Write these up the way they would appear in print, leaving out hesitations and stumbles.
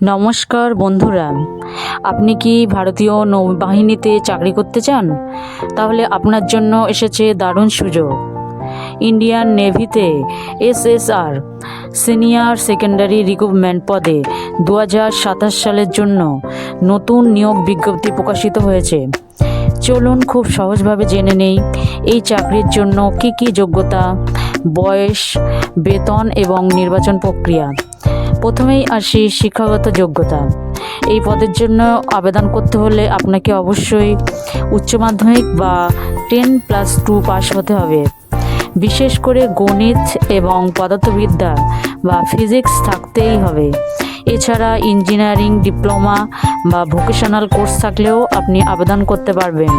নমস্কার বন্ধুরা, আপনি কি ভারতীয় নৌবাহিনীতে চাকরি করতে চান? তাহলে আপনার জন্য এসেছে দারুণ সুযোগ। ইন্ডিয়ান নেভিতে এসএসআর সিনিয়র সেকেন্ডারি রিক্রুটমেন্ট পদে 2027 সালের জন্য নতুন নিয়োগ বিজ্ঞপ্তি প্রকাশিত হয়েছে। চলুন খুব সহজভাবে জেনে নেই এই চাকরির জন্য কি কি যোগ্যতা, বয়স, বেতন এবং নির্বাচন প্রক্রিয়া। প্রথমেই আসি শিক্ষাগত যোগ্যতা। এই পদের জন্য আবেদন করতে হলে আপনাকে অবশ্যই উচ্চ মাধ্যমিক বা 10+2 পাস হতে হবে। বিশেষ করে গণিত এবং পদার্থবিদ্যা বা ফিজিক্স থাকতেই হবে। এছাড়া ইঞ্জিনিয়ারিং ডিপ্লোমা বা ভোকেশনাল কোর্স থাকলেও আপনি আবেদন করতে পারবেন।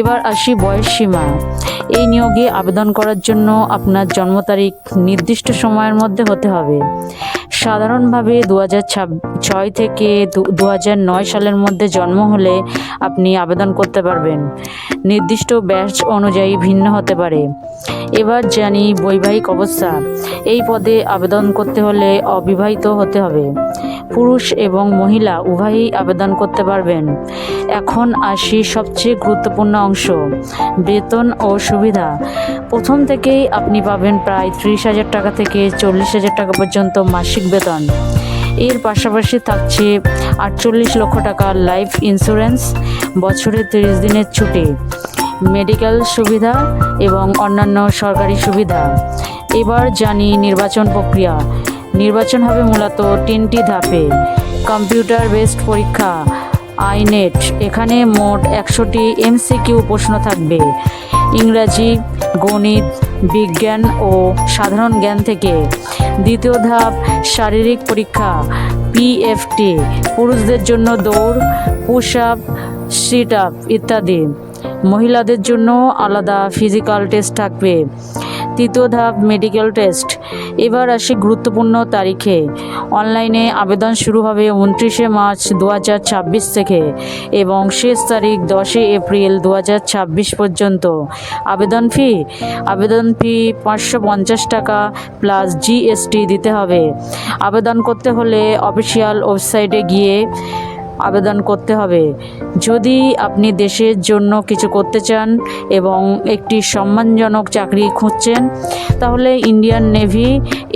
এবার আসি বয়স সীমা। এই নিয়োগে আবেদন করার জন্য আপনার জন্ম তারিখ নির্দিষ্ট সময়ের মধ্যে হতে হবে। সাধারণভাবে 2006 থেকে 2009 সালের মধ্যে জন্ম হলে আপনি আবেদন করতে পারবেন। নির্দিষ্ট ব্যাচ অনুযায়ী ভিন্ন হতে পারে। এবার জানি বৈবাহিক অবস্থা। এই পদে আবেদন করতে হলে অবিবাহিত হতে হবে। পুরুষ এবং মহিলা উভয়ই আবেদন করতে পারবেন। এখন আসি সবচেয়ে গুরুত্বপূর্ণ অংশ, বেতন ও সুবিধা। প্রথম থেকেই আপনি পাবেন প্রায় 30,000 টাকা থেকে 40,000 টাকা পর্যন্ত মাসিক বেতন। এর পাশাপাশি থাকছে 48 লক্ষ টাকা লাইফ ইন্স্যুরেন্স, বছরে 30 দিনের ছুটি, মেডিকেল সুবিধা এবং অন্যান্য সরকারি সুবিধা। এবার জানি নির্বাচন প্রক্রিয়া। নির্বাচন হবে মূলত 3টি ধাপে। কম্পিউটার বেসড পরীক্ষা আইনেট, এখানে মোট 100টি এমসিকিউ প্রশ্ন থাকবে ইংরাজি, গণিত, বিজ্ঞান ও সাধারণ জ্ঞান থেকে। দ্বিতীয় ধাপ শারীরিক পরীক্ষা পিএফটি, পুরুষদের জন্য দৌড়, পুশ আপ, সিট আপ ইত্যাদি। মহিলাদের জন্য আলাদা ফিজিক্যাল টেস্ট থাকবে। তৃতীয় ধাপ মেডিকেল টেস্ট। এবার আসি গুরুত্বপূর্ণ তারিখে। অনলাইনে আবেদন শুরু হবে 29শে মার্চ 2026 থেকে এবং শেষ তারিখ 10 এপ্রিল 2026 পর্যন্ত। আবেদন ফি 550 টাকা প্লাস জিএসটি দিতে হবে। আবেদন করতে হলে অফিসিয়াল ওয়েবসাইটে গিয়ে আবেদন করতে হবে। যদি আপনি দেশের জন্য কিছু করতে চান এবং একটি সম্মানজনক চাকরি খুঁজছেন, তাহলে ইন্ডিয়ান নেভি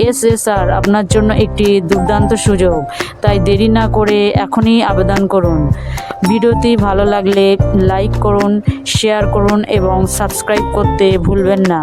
এসএসআর আপনার জন্য একটি দুর্দান্ত সুযোগ। তাই দেরি না করে এখনই আবেদন করুন। ভিডিওটি ভালো লাগলে লাইক করুন, শেয়ার করুন এবং সাবস্ক্রাইব করতে ভুলবেন না।